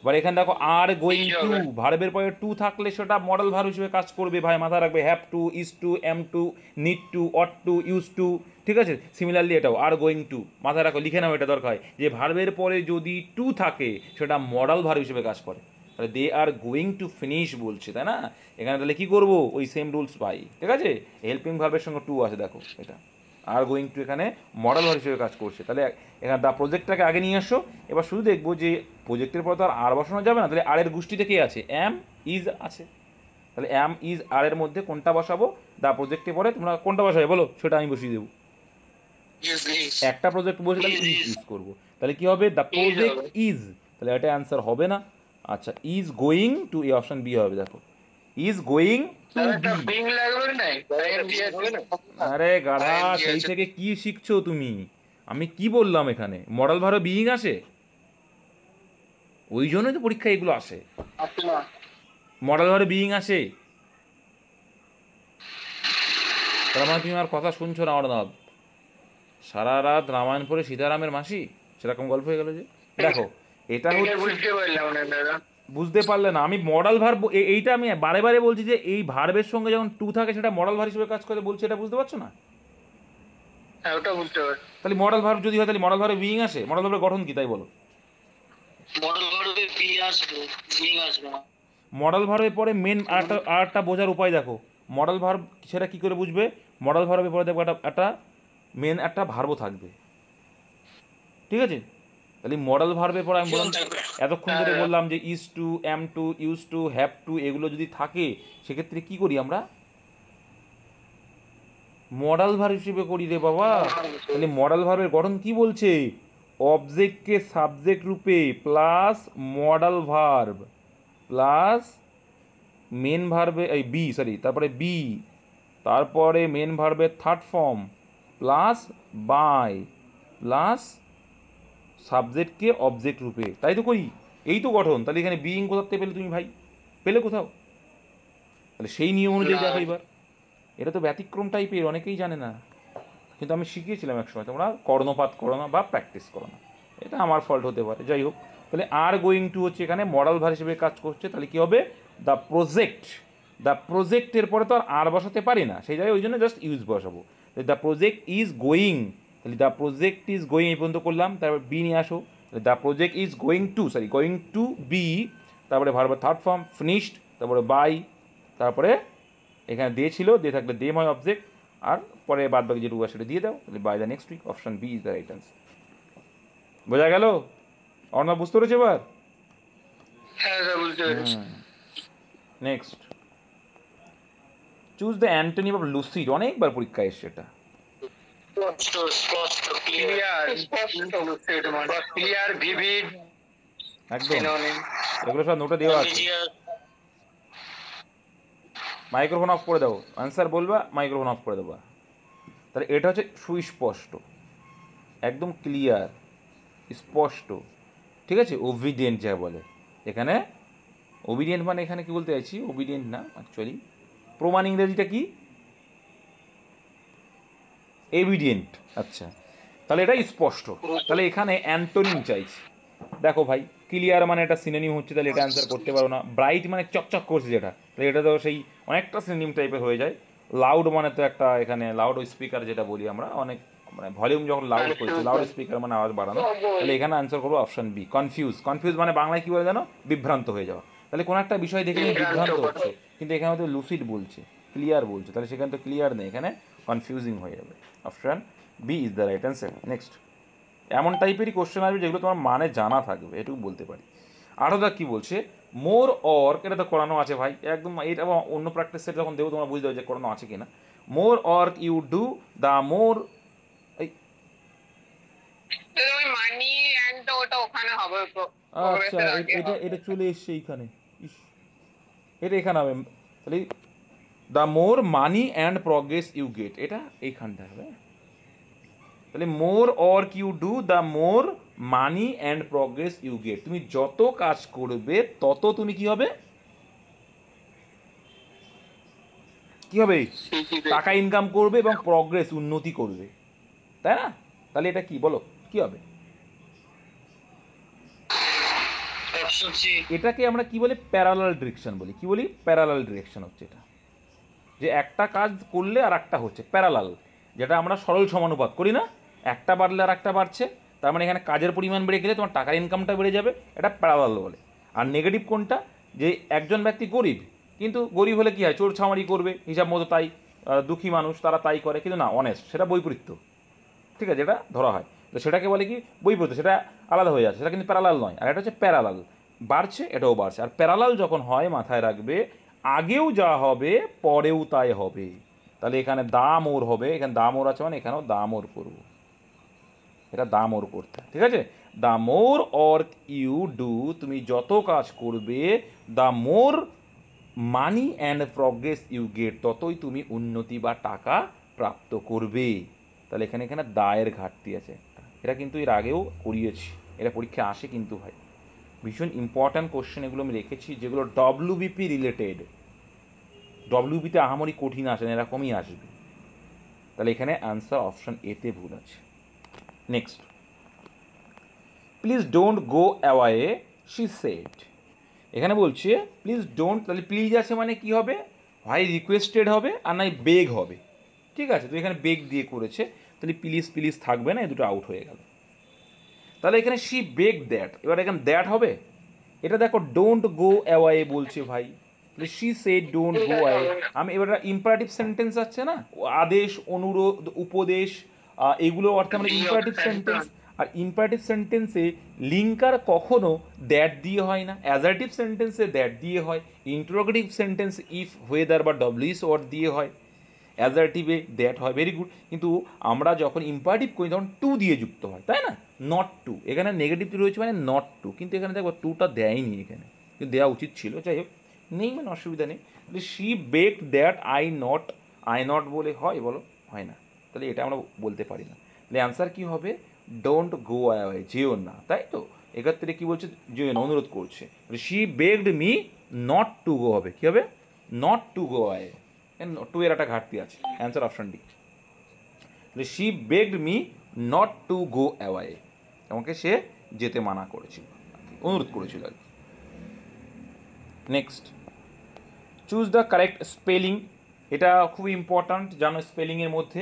Speaker 1: এবার এখানে দেখো আর গোয়িং টু, ভার্বের পরে টু থাকলে সেটা মডেল ভার্ব হিসেবে কাজ করবে ভাই, মাথা রাখবে, have to, is to, am to, need to, ought to, use to, ঠিক আছে। সিমিলারলি এটাও আর গোয়িং টু, মাথায় রাখো, লিখে নাও এটা দরকার হয়, যে ভার্বের পরে যদি টু থাকে সেটা মডেল ভার্ব হিসেবে কাজ করে। তাহলে দে আর গোয়িং টু ফিনিশ বলছে, তাই না, এখানে তাহলে কি করবো, ওই সেম রুলস পাই, ঠিক আছে। হেল্পিং ভার্বের সঙ্গে টু আছে, দেখো এটা আর গোয়িং টু এখানে মডেল ভার্ব হিসেবে কাজ করছে। তাহলে এখানে দ্য প্রজেক্টটাকে আগে নিয়ে আসো। এবার শুধু দেখবো যে প্রজেক্টের পর তো আর বসানো যাবে না, তাহলে আর এর গোষ্ঠীতে কে আছে, অ্যাম ইজ আছে, তাহলে অ্যাম ইজ আর এর মধ্যে কোনটা বসাবো, দ্য প্রজেক্টে পরে তোমরা কোনটা বসাবে বলো, সেটা আমি বসিয়ে দেবো। একটা প্রজেক্ট বসে তাহলে ইজ ইউজ করবো, তাহলে কি হবে, দ্য প্রজেক্ট ইজ, তাহলে এটা অ্যান্সার হবে না। আচ্ছা, ইজ গোয়িং টু, এই অপশন বি হবে, দেখো ইজ গোয়িং টু
Speaker 2: একটা
Speaker 1: বি।
Speaker 2: বিং লাগবে না, আইএনজি আসবে না।
Speaker 1: আরে গাধা, সেই থেকে কি শিখছো তুমি, আমি কি বললাম, এখানে মডেল ভার্ব বিইং আসে, ওই জন্যই তো পরীক্ষায় এগুলো আসে,
Speaker 2: আচ্ছা,
Speaker 1: মডেল ভার্ব বিইং আসে। তার মানে তুমি আমার কথা শুনছো না অর্ণব, সারা রাত রামায়ণ পড়ে সীতারামের মাসি, সেরকম গল্প হয়ে গেল যে। দেখো এটা
Speaker 2: এটা
Speaker 1: হচ্ছে,
Speaker 2: বুঝতে পারলাম না দাদা।
Speaker 1: বুঝতে পারলে না, আমি মডেল ভার্ব এইটা আমি বারে বারে বলছি যে এই ভার্বের সঙ্গে যখন টু থাকে সেটা মডেল ভার্ব হিসেবে কাজ করে বলছি, এটা বুঝতে পারছো না।
Speaker 2: হ্যাঁ, ওটা বুঝতে পারি।
Speaker 1: তাহলে মডেল ভার্ব যদি হয় তাহলে মডেল ভার্বে বিইং আসে, মডেল ভার্বের গঠন কি তাই বলো,
Speaker 2: মোডাল ভার্বে বি আসবে, বিং আসবে না।
Speaker 1: মডেল ভার্বের পরে মেন আরটা বোঝার উপায় দেখো, মডেল ভার্ব সেটা কি করে বুঝবে, মডেল ভার্বের পরে দেখো একটা মেন একটা ভার্বও থাকবে, ঠিক আছে। তাহলে মডেল ভার্বের পরে আমি বললাম, এতক্ষণ ধরে বললাম যে is to, am to, use to, have to, এগুলো যদি থাকে সেক্ষেত্রে কি করি আমরা, মডেল ভার্ব হিসেবে করি রে বাবা। তাহলে মডেল ভার্বের গঠন কি বলছে, অবজেক্টকে সাবজেক্ট রূপে plus modal verb plus main ভার্বে এই বি, সরি, তারপরে বি, তারপরে মেন ভার্বের third form plus by plus সাবজেক্টকে অবজেক্ট রূপে, তাই তো করি, এই তো গঠন। তাহলে এখানে বিইং কোথাও থেকে পেলে তুমি ভাই, পেলে কোথাও, তাহলে সেই নিয়ম অনুযায়ী দেখো এবার, এটা তো ব্যতিক্রম টাইপের, অনেকেই জানে না, কিন্তু আমি শিখিয়েছিলাম একসময়, তোমরা কর্ণপাত করো না বা প্র্যাকটিস করো না, এটা আমার ফল্ট হতে পারে, যাই হোক। তাহলে আর গোয়িং টু হচ্ছে এখানে মডেল ভার্ব হিসেবে কাজ করছে, তাহলে কি হবে, দ্য প্রজেক্ট, দ্য প্রজেক্টের পরে তো আর বসাতে পারি না, সেই জায়গায় ওই জন্য জাস্ট ইউজ বসাবো, দ্য প্রজেক্ট ইজ গোয়িং, তাহলে দ্য প্রজেক্ট ইজ গোয়িং এই পর্যন্ত করলাম, তারপর বি নিয়ে আসো, the project is going to, sorry going to be, তারপরে ভার্বের থার্ড ফর্ম ফিনিশড, তারপরে বাই, তারপরে এখানে দে ছিল, দে থাকলে দে হয় অবজেক্ট, আর পরে বাদ বাকি যেটুকু সেটা দিয়ে দাও, তাহলে by the next week, option B is the right answer. বোঝা গেল, অর্ণব বুঝতে পেরেছে এবার।
Speaker 2: হ্যাঁ স্যার, বুঝতে পেরেছি।
Speaker 1: Next, choose the antonym of lucid, অনেকবার পরীক্ষায় এসছে এটা,
Speaker 2: স্পষ্ট, স্পষ্ট, ক্লিয়ার, ক্লিয়ার, ভিভিড,
Speaker 1: একদম, এগুলো সব নোটে দেওয়া আছে, মাইক্রোফোন অফ করে দাও, আনসার বলবা মাইক্রোফোন অফ করে দেবা। তাহলে এটা হচ্ছে সুস্পষ্ট, একদম ক্লিয়ার, স্পষ্ট, ঠিক আছে, ওবিডিয়েন্ট যা বলে এখানে, ওবিডিয়েন্ট মানে এখানে কি বলতে চাইছি, ওবিডিয়েন্ট না অ্যাকচুয়ালি, প্রমাণ ইংরেজিটা কি, এভিডিয়েন্ট, আচ্ছা, তাহলে এটা স্পষ্ট, তাহলে এখানে অ্যান্টোনিম চাইছি। দেখো ভাই, ক্লিয়ার মানে এটা সিনোনিম হচ্ছে, তাহলে এটা অ্যান্সার করতে পারো না। ব্রাইট মানে চকচক করছে যেটা, তাহলে এটা তো সেই অনেকটা সিনোনিম টাইপের হয়ে যায়। লাউড মানে তো একটা, এখানে লাউড স্পিকার যেটা বলি আমরা, অনেক মানে ভলিউম যখন লাউড করছি, লাউড স্পিকার মানে আওয়াজ বাড়ানো, তাহলে এখানে আনসার করবো অপশন বি, কনফিউজ। কনফিউজ মানে বাংলায় কি বলে জানো, বিভ্রান্ত হয়ে যাওয়া। তাহলে কোনো একটা বিষয় দেখে নিয়ে বিভ্রান্ত হচ্ছে, কিন্তু এখানে তো লুসিড বলছে, ক্লিয়ার বলছে, তাহলে সেখানে তো ক্লিয়ার নেই, এখানে কনফিউজিং হয়ে যাবে। Option B is the right answer. Next, এমন টাইপেরই কোশ্চেন আসবে যেগুলো তোমার মানে জানা থাকবে, এটুকু বলতে পারি। আরোদা কি বলছে, মোর অর, এটা তো করানো আছে ভাই একদম, এটা আবার অন্য প্র্যাকটিস সেট যখন দেবো তোমরা বুঝতে পারবে যে করানো আছে কিনা। More work you do, the more, এই
Speaker 3: তুমি মানি এন্ড ওটা ওখানে হবে
Speaker 1: আচ্ছা
Speaker 3: প্রোগ্রেসের আগে
Speaker 1: এটা
Speaker 3: হবে।
Speaker 1: এটা চলে এসছে এইখানে, ইস, এটা এখানে হবে, তাহলে the more money and progress you get, এটা এইখানটা হবে। তাহলে more work you do, the more money and progress you get, তুমি যত কাজ করবে তত তুমি কি হবে, কি হবে, টাকা ইনকাম করবে এবং প্রগ্রেস উন্নতি করবে, তাই না? তাহলে এটা কি বলো, কি হবে?
Speaker 2: Option C.
Speaker 1: এটাকে আমরা কি বলি, প্যারালাল ডিরেকশন বলি। কি বলি, প্যারালাল ডিরেকশন হচ্ছে এটা, যে একটা কাজ করলে আর একটা হচ্ছে প্যারালাল, যেটা আমরা সরল সমানুপাত করি না, একটা বাড়লে আর একটা বাড়ছে, তার মানে এখানে কাজের পরিমাণ বেড়ে গেলে তোমার টাকার ইনকামটা বেড়ে যাবে, এটা প্যারালাল বলে। আর নেগেটিভ কোনটা, যে একজন ব্যক্তি গরিব, কিন্তু গরিব হলে কি হয়, চোর ছামারি করবে, হিসাব মতো তাই, দুঃখী মানুষ তারা তাই করে, কিন্তু না অনেস্ট, সেটা বৈপরীত্য, ঠিক আছে, এটা ধরা হয়। তো সেটাকে বলে কি, বৈপরীত্য, সেটা আলাদা হয়ে যাচ্ছে, সেটা কিন্তু প্যারালাল নয়। আর এটা হচ্ছে প্যারালাল, বাড়ছে এটাও বাড়ছে। আর প্যারালাল যখন হয় মাথায় রাখবে, আগেও যা হবে পরেও তাই হবে। তাহলে এখানে দাম ওর হবে, এখানে দাম ওর আছে মানে এখানেও দাম ওর করবো, এটা দাম ওর করতে, ঠিক আছে। The more work you do, তুমি যত কাজ করবে, the more money and progress you get, ততই তুমি উন্নতি বা টাকা প্রাপ্ত করবে। তাহলে এখানে এখানে দায়ের ঘাটতি আছে একটা, এটা কিন্তু এর আগেও করিয়েছি, এটা পরীক্ষায় আসে কিন্তু ভাই, ভীষণ ইম্পর্ট্যান্ট কোশ্চেন এগুলো আমি রেখেছি, যেগুলো ডব্লিউবিপি রিলেটেড। ডব্লিউবিতে আহামরি কঠিন আসে না, এরকমই আসবে। তাহলে এখানে অ্যান্সার অপশন এতে ভুল আছে। Next, please don't go away she said, এখানে বলছে প্লিজ ডোন্ট, তাহলে প্লিজ আছে মানে কি হবে, হয় রিকোয়েস্টেড হবে আর নাই বেগ হবে, ঠিক আছে। তো এখানে বেগ দিয়ে করেছে, তাহলে প্লিজ প্লিজ থাকবে না, এই দুটো আউট হয়ে গেল। তাহলে এখানে শি বেগ দ্যাট, এবার এখানে দ্যাট হবে, এটা দেখো ডোন্ট গো অ্যাওয়ে বলছে ভাই, তাহলে she said don't go away, আমি এবার ইম্পারেটিভ সেন্টেন্স আছে না, আদেশ, অনুরোধ, উপদেশ, এগুলো অর্থে আমরা ইম্পারেটিভ সেন্টেন্স। আর ইম্পারেটিভ সেন্টেন্সে লিঙ্কার কখনো দ্যাট দিয়ে হয় না, অ্যাজার্টিভ সেন্টেন্সে দ্যাট দিয়ে হয়, ইন্টারোগেটিভ সেন্টেন্স ইফ, ওয়েদার বা ডব্লিউএস ওয়ার্ড দিয়ে হয়, অ্যাজার্টিভে দ্যাট হয়, ভেরি গুড। কিন্তু আমরা যখন ইম্পারেটিভ করি তখন টু দিয়ে যুক্ত হয়, তাই না, নট টু, এখানে নেগেটিভ রয়েছে মানে নট টু, কিন্তু এখানে দেখো টুটা দেয়নি, এখানে কিন্তু দেওয়া উচিত ছিল, যাই হোক, নেই মানে অসুবিধা নেই। She begged that I not বলে হয়, বলো, হয় না, তাহলে এটা আমরা বলতে পারি না। তাহলে অ্যান্সার কী হবে, ডোন্ট গো অ্যাওয়ে, যেও না, তাই তো। এক্ষেত্রে কী বলছে, যেও না, অনুরোধ করছে। She begged me not to go হবে, কী হবে, not to go away, to এর একটা ঘাটতি আছে, answer option D. She begged me not to go away, আমাকে সে যেতে মানা করেছিল, অনুরোধ করেছিল আর কি। Next, choose the correct spelling, এটা খুবই ইম্পর্ট্যান্ট, জানো স্পেলিংয়ের মধ্যে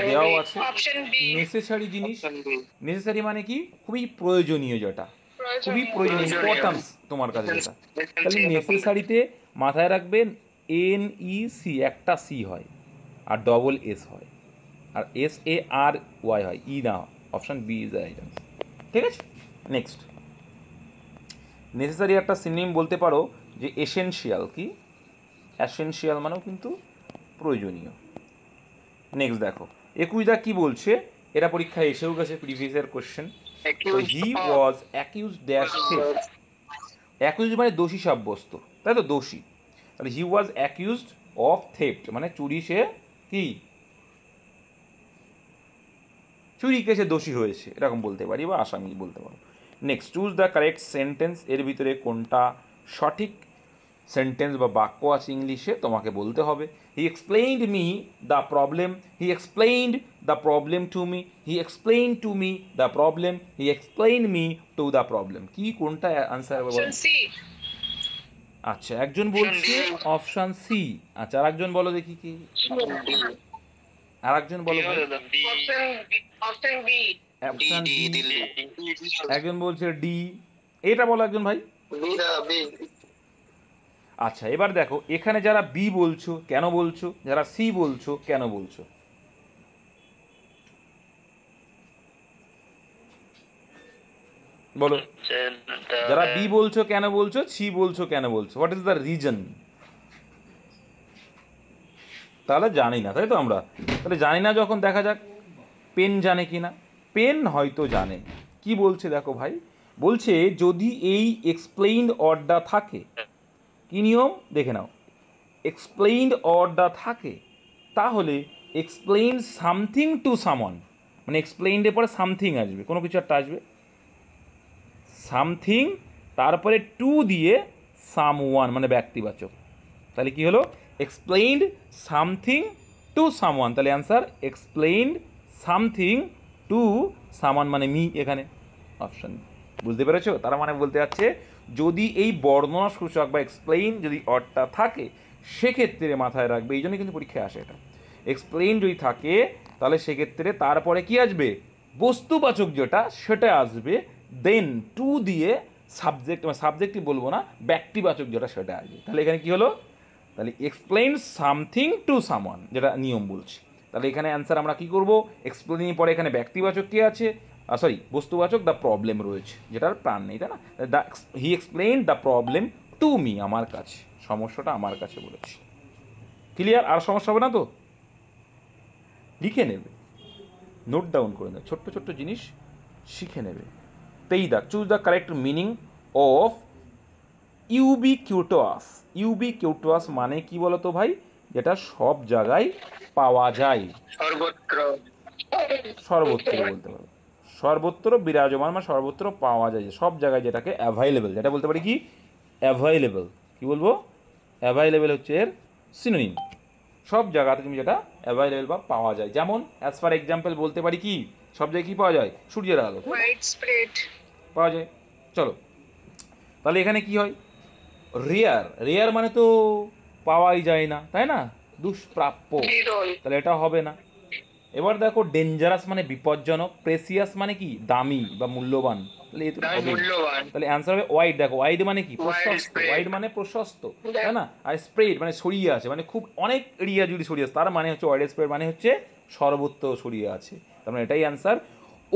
Speaker 1: দেওয়াও আছে
Speaker 3: অপশন বি,
Speaker 1: নেসেসারি জিনিস। নেসেসারি মানে কি, খুবই প্রয়োজনীয়, যেটা খুবই প্রয়োজনীয়, ইম্পর্ট্যান্স তোমার কাছে যেটা। তাহলে নেসেসারিতে মাথায় রাখবেন NEC, একটা সি হয় আর ডবল এস হয়, আর SARY হয়, ই না, option B is the right answer, ঠিক আছে। নেক্সট, নেসেসারি একটা সিনোনিম বলতে পারো যে এসেনশিয়াল, কি অ্যাসেনশিয়াল মানেও কিন্তু প্রয়োজনীয়। নেক্সট দেখো, 21 কি বলছে, এটা পরীক্ষায় এসেও গেছে, প্রিভিয়াস ইয়ার কোশ্চেন। তো হি ওয়াজ অ্যাকিউজ ড্যাশ থেফট, অ্যাকিউজ মানে দোষী সাব্যস্ত, তাই তো, দোষী। তাহলে হি ওয়াজ অ্যাকিউজড অফ থেফট মানে চুরি, সে কি চুরি কেসে দোষী হয়েছে, এরকম বলতে পারি, বা আসামি বলতে পারো। Next, choose the correct sentence, এর ভিতরে কোনটা সঠিক সেন্টেন্স বা বাক্য আছে ইংলিশে তোমাকে বলতে হবে। He explained me the problem, he explained the problem to me, he explain to me the problem, he explain me to the problem, কি কোনটা আনসার হবে
Speaker 3: অপশন
Speaker 1: বলো?
Speaker 3: সি।
Speaker 1: আচ্ছা, একজন বলছে অপশন সি, আচ্ছা আর একজন বলো দেখি কি, আর একজন বলো ভাই।
Speaker 3: Option B.
Speaker 1: অপশন ডি, একজন বলছে ডি, এটা বলো একজন ভাই। আচ্ছা এবার দেখো এখানে যারা বি বলছো কেন বলছো, যারা সি বলছো কেন বলছো? বলো, যারা বি বলছো কেন বলছো, সি বলছো কেন বলছো, হোয়াট ইজ দ্য রিজন? তাহলে জানি না, তাই তো আমরা তাহলে জানি না যখন, দেখা যাক পেন জানে কি না। পেন হয়তো জানে। কি বলছে দেখো ভাই, বলছে যদি এই এক্সপ্লেইনড অর্ডার থাকে, কি নিয়ম দেখে নাও, এক্সপ্লেইনড অর্ডার থাকে তাহলে এক্সপ্লেইন সামথিং টু সামন, মানে এক্সপ্লেইনডের পরে সামথিং আসবে, কোনো কিছু একটা আসবে, সামথিং তারপরে টু দিয়ে সামওয়ান মানে ব্যক্তিবাচক, তাহলে কি হলো এক্সপ্লেইনড সামথিং টু সামওয়ান, তাহলে answer explained something to someone মানে মি, এখানে অপশন। বুঝতে পেরেছো? তার মানে বলতে যাচ্ছে যদি এই বর্ণনা সূচক বা এক্সপ্লেইন যদি অর্ডটা থাকে সেক্ষেত্রে মাথায় রাখবে, এই জন্য কিন্তু পরীক্ষায় আসে এটা, এক্সপ্লেইন যদি থাকে তাহলে সেক্ষেত্রে তারপরে কি আসবে, বস্তুবাচক যেটা সেটা আসবে, দেন টু দিয়ে সাবজেক্ট, মানে সাবজেক্টই বলবো না, ব্যক্তিবাচক যেটা সেটা আসবে। তাহলে এখানে কি হলো, তাহলে এক্সপ্লেইন সামথিং টু সামওয়ান যেটা নিয়ম বলছে, তাহলে এখানে অ্যান্সার আমরা কি করব, এক্সপ্লেইনের পরে এখানে ব্যক্তিবাচক কি আছে, সরি বস্তুবাচক দ্য প্রবলেম রয়েছে, যেটার প্রাণ নেই, তাই না, the he explain the problem to me, আমার কাছে, সমস্যাটা আমার কাছে বলেছি। ক্লিয়ার? আর সমস্যা হবে না তো? লিখে নেবে, নোট ডাউন করে নেবে, ছোট্ট ছোট্ট জিনিস শিখে নেবে। তেইদা choose the correct meaning of ubiquitous. Ubiquitous মানে কি বলতো ভাই, যেটা সব জায়গায় পাওয়া যায়,
Speaker 2: সর্বত্র।
Speaker 1: সর্বত্র বলতে পারো, সর্বত্র বিরাজমান মানে সর্বত্র পাওয়া যায়, সব জায়গায় যেটাকে অ্যাভাইলেবল, যেটা বলতে পারি কি অ্যাভাইলেবল, কি বলবো, অ্যাভাইলেবল হচ্ছে এর সিনোনিম, সব জায়গাতে তুমি যেটা অ্যাভাইলেবল বা পাওয়া যায়, যেমন অ্যাজ ফর এক্সাম্পল বলতে পারি কি সব জায়গায় কি পাওয়া যায়, সূর্যের আলো
Speaker 3: ওয়াইড স্প্রেড।
Speaker 1: পাওয়া যায়। চলো তাহলে এখানে কি হয়, রেয়ার, রেয়ার মানে তো পাওয়াই যায় না, তাই না, দুষ্প্রাপ্য,
Speaker 3: বিরল।
Speaker 1: তাহলে এটা হবে না। এবার দেখো ডেঞ্জারাস মানে বিপজ্জনক, প্রেসিয়াস মানে কি দামি বা মূল্যবান, তাহলে এ তো
Speaker 2: তাই
Speaker 1: হবেই।
Speaker 2: মূল্যবান।
Speaker 1: তাহলে অ্যান্সার হবে ওয়াইড, দেখো ওয়াইড মানে কি
Speaker 2: Wide
Speaker 1: প্রশস্ত,
Speaker 2: spread।
Speaker 1: ওয়াইড মানে প্রশস্ত, তাই না, আর স্প্রেড মানে ছড়িয়ে আছে, মানে খুব অনেক এরিয়া জুড়ে ছড়িয়ে আছে, তার মানে হচ্ছে ওয়াইড স্প্রেড মানে হচ্ছে সর্বত্র ছড়িয়ে আছে, তার মানে এটাই অ্যান্সার।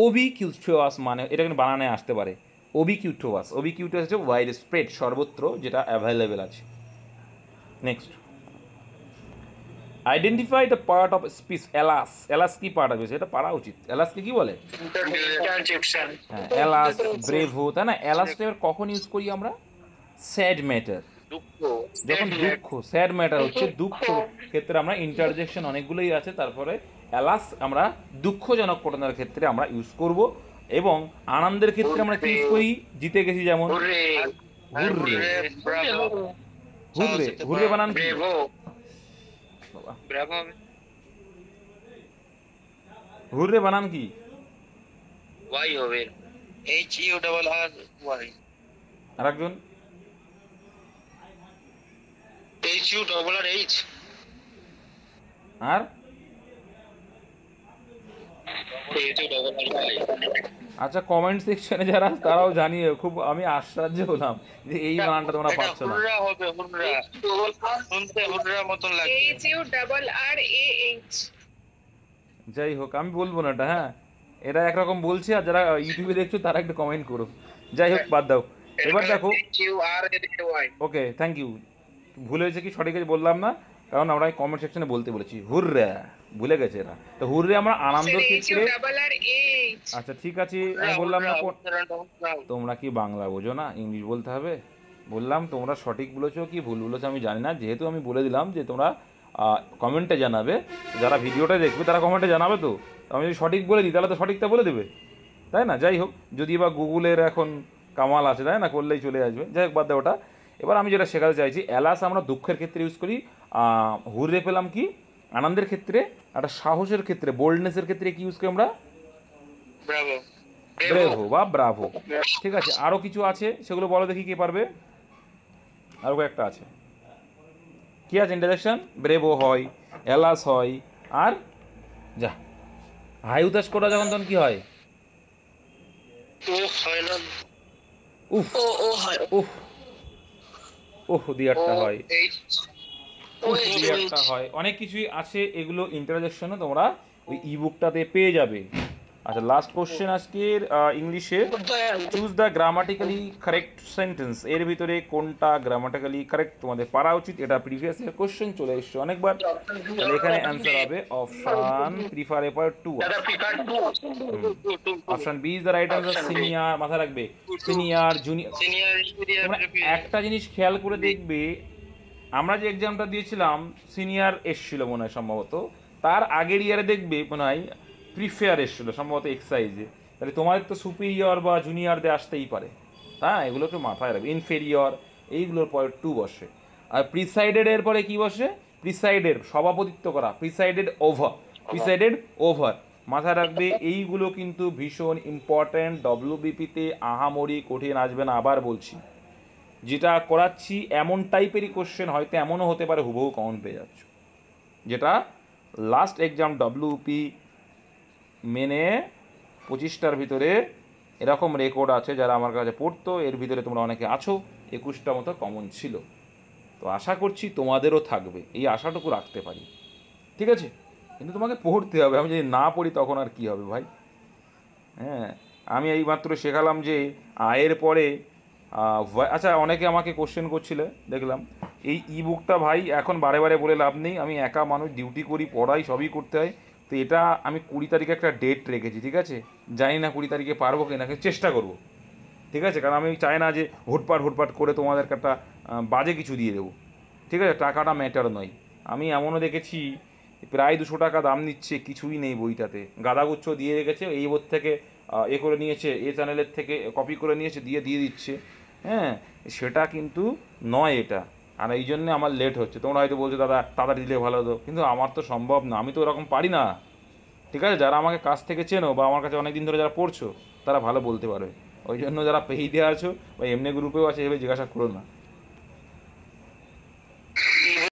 Speaker 1: ওবিকিউটোয়াস মানে এটা কিন্তু বানানে আসতে পারে, ওবিকিউটোয়াস, ওবিকিউটোয়াস হচ্ছে ওয়াইড স্প্রেড সর্বত্র যেটা অ্যাভেলেবেল আছে। Next, identify the part of speech alas, alas কি পার্ট আছে সেটা পারা উচিত, এলাসকে কি বলে,
Speaker 2: ইন্টারজেকশন।
Speaker 1: হ্যাঁ এলাস, ব্রেভো, তাই না, এলাসটা এবার কখন ইউজ করি আমরা, স্যাড ম্যাটার,
Speaker 2: দুঃখ।
Speaker 1: যখন দুঃখ, স্যাড ম্যাটার হচ্ছে দুঃখ ক্ষেত্রে আমরা ইন্টারজেকশন অনেকগুলোই আছে, তারপরে এলাস আমরা দুঃখজনক ঘটনার ক্ষেত্রে আমরা ইউজ করব, এবং আনন্দের ক্ষেত্রে আমরা কি ইউজ করি, জিতে গেছি যেমন
Speaker 2: hurray.
Speaker 1: Hurray,
Speaker 2: bravo.
Speaker 1: Hurray, hurray বানান কি
Speaker 2: ব্রেভো।
Speaker 1: বাবা,
Speaker 2: ব্রাভো হবে।
Speaker 1: হুররে বানান কি,
Speaker 2: ওয়াই হবে। এইচ ইউ ডাবল আর ওয়াই।
Speaker 1: আর একজন,
Speaker 2: এইচ ইউ ডাবল আর এইচ।
Speaker 1: আর
Speaker 2: এইচ ইউ ডাবল আর ওয়াই।
Speaker 1: আচ্ছা কমেন্ট সেকশনে যারা তারাও জানিয়ে, খুব আমি আশ্চর্য হলাম যে এই বানানটা তোমরা পাচ্ছ না।
Speaker 2: হুররা হবে, হুররা। শুনতে হুররা মতন লাগছে।
Speaker 3: HURRAH।
Speaker 1: যাই হোক আমি বলবো না এটা, হ্যাঁ এটা একরকম বলছে, আর যারা ইউটিউবে দেখছো তারা একটু কমেন্ট করো, যাই হোক বাদ দাও। এবার দেখো,
Speaker 2: H U R A Y.
Speaker 1: Okay thank you, ভুল হয়েছে কি সঠিক আছে বললাম না, কারণ আমরা কমেন্ট সেকশনে বলতে বলেছি হুররা, ভুলে গেছে এরা, তো হুররে আমরা আনন্দের ক্ষেত্রে,
Speaker 3: HURRAH।
Speaker 1: আচ্ছা ঠিক আছে আমি বললাম না তোমরা কি বাংলা বোঝো না, ইংলিশ বলতে হবে, বললাম তোমরা সঠিক বলেছো কি ভুল বলেছো আমি জানি না, যেহেতু আমি বলে দিলাম যে তোমরা কমেন্টে জানাবে, যারা ভিডিওটা দেখবে তারা কমেন্টে জানাবে, তো আমি যদি সঠিক বলে দিই তাহলে তো সঠিকটা বলে দেবে, তাই না, যাই হোক যদি বা গুগলের এখন কামাল আছে, তাই না, করলেই চলে আসবে, যাই হোক বাদ দাও ওটা। এবার আমি যেটা শেখাতে চাইছি, এলাস আমরা দুঃখের ক্ষেত্রে ইউজ করি, হুররে পেলাম কি আনন্দের ক্ষেত্রে, একটা সাহসের ক্ষেত্রে বোল্ডনেসের ক্ষেত্রে কি ইউজ করি আমরা,
Speaker 2: ব্রাভো।
Speaker 1: ব্রেভো বা ব্রাভো, ঠিক আছে, আরও কিছু আছে সেগুলো বলো দেখি কে পারবে, আরও কয়েকটা আছে, কি আছে ইন্টারজেকশন, ব্রেভো হয়, এলাস হয়, আর যা হাই উতাস করা যখন তখন কি হয়,
Speaker 2: ও হয় না।
Speaker 1: উফ,
Speaker 2: ও হয়।
Speaker 1: উফ, ওহ দিয়ে একটা হয়,
Speaker 2: এইচ
Speaker 1: উফ দিয়ে একটা হয়, অনেক কিছুই আছে, এগুলো ইন্টারজেকশনও তোমরা ওই ইবুকটাতে পেয়ে যাবে। আচ্ছা লাস্ট কোশ্চেন আজকের ইংলিশে, choose the grammatically correct sentence, এর ভিতরে কোনটা গ্রামাটিক্যালি কারেক্ট তোমাদের পারা উচিত, এটা প্রিভিয়াস ইয়ার কোশ্চেন চলে এসছে অনেকবার। তাহলে এখানে অ্যান্সার হবে option preferable to. Option B is the right answer, senior, মাথায় রাখবে সিনিয়র জুনিয়র।
Speaker 2: সিনিয়র
Speaker 1: তোমরা একটা জিনিস খেয়াল করে দেখবে, আমরা যে এক্সামটা দিয়েছিলাম সিনিয়র এসছিল মনে হয় সম্ভবত, তার আগের ইয়ারে দেখবে মনে হয় প্রিফেয়ার এসছিল সম্ভবত এক্সাইজে। তাহলে তোমাদের তো সুপিরিয়র বা জুনিয়রদের আসতেই পারে, হ্যাঁ এগুলো একটু মাথায় রাখবে। ইনফেরিয়র এইগুলোর পরে টু বসে। আর প্রিসাইডেড এর পরে কি বসে, প্রিসাইডেড সভাপতিত্ব করা, প্রিসাইডেড ওভার, প্রিসাইডেড ওভার, মাথায় রাখবে। এইগুলো কিন্তু ভীষণ ইম্পর্ট্যান্ট, ডব্লিউবিপিতে আহামরি কঠিন আসবে না, আবার বলছি। যেটা করাচ্ছি এমন টাইপেরই কোশ্চেন, হয়তো এমনও হতে পারে হুবহু কমন পেয়ে যাচ্ছ, যেটা লাস্ট এক্সাম ডব্লিউপি মেনে 25টার ভিতরে এরকম রেকর্ড আছে যারা আমার কাছে পড়তো, এর ভিতরে তোমরা অনেকে আছো, 21টা মতো কমন ছিল। তো আশা করছি তোমাদেরও থাকবে, এই আশাটুকু রাখতে পারি, ঠিক আছে? কিন্তু তোমাকে পড়তে হবে, আমি যদি না পড়ি তখন আর কি হবে ভাই। হ্যাঁ, আমি এইমাত্র শেখালাম যে আয়ের পরে আচ্ছা অনেকে আমাকে কোশ্চেন করছিলে দেখলাম, এই ই বুকটা ভাই এখন বারে বারে বলে লাভ নেই, আমি একা মানুষ, ডিউটি করি, পড়াই, সবই করতে হয়। তো এটা আমি 20 তারিখে একটা ডেট রেখেছি, ঠিক আছে? জানি না 20 তারিখে পারবো কিনা, কিন্তু চেষ্টা করবো, ঠিক আছে? কারণ আমি চাই না যে হুটপাট হুটপাট করে তোমাদেরকে একটা বাজে কিছু দিয়ে দেবো, ঠিক আছে? টাকাটা ম্যাটার নয়। আমি এমনও দেখেছি প্রায় 200 টাকা দাম নিচ্ছে, কিছুই নেই বইটাতে, গাদাগুচ্ছ দিয়ে রেখেছে, এই বই থেকে এ করে নিয়েছে, এ চ্যানেলের থেকে কপি করে নিয়েছে, দিয়ে দিয়ে দিচ্ছে। হ্যাঁ, সেটা কিন্তু নয় এটা। আর এই জন্যে আমার লেট হচ্ছে। তোমরা হয়তো বলছো দাদা তাড়াতাড়ি দিলে ভালো হতো, কিন্তু আমার তো সম্ভব না, আমি তো ওরকম পারি না, ঠিক আছে? যারা আমাকে কাছ থেকে চেনো বা আমার কাছে অনেক দিন ধরে যারা পড়ছো, তারা ভালো বলতে পারবে। ওই জন্য যারা পেইডে আছো বা এমনি গ্রুপেও আছে, এভাবে জিজ্ঞাসা করো না।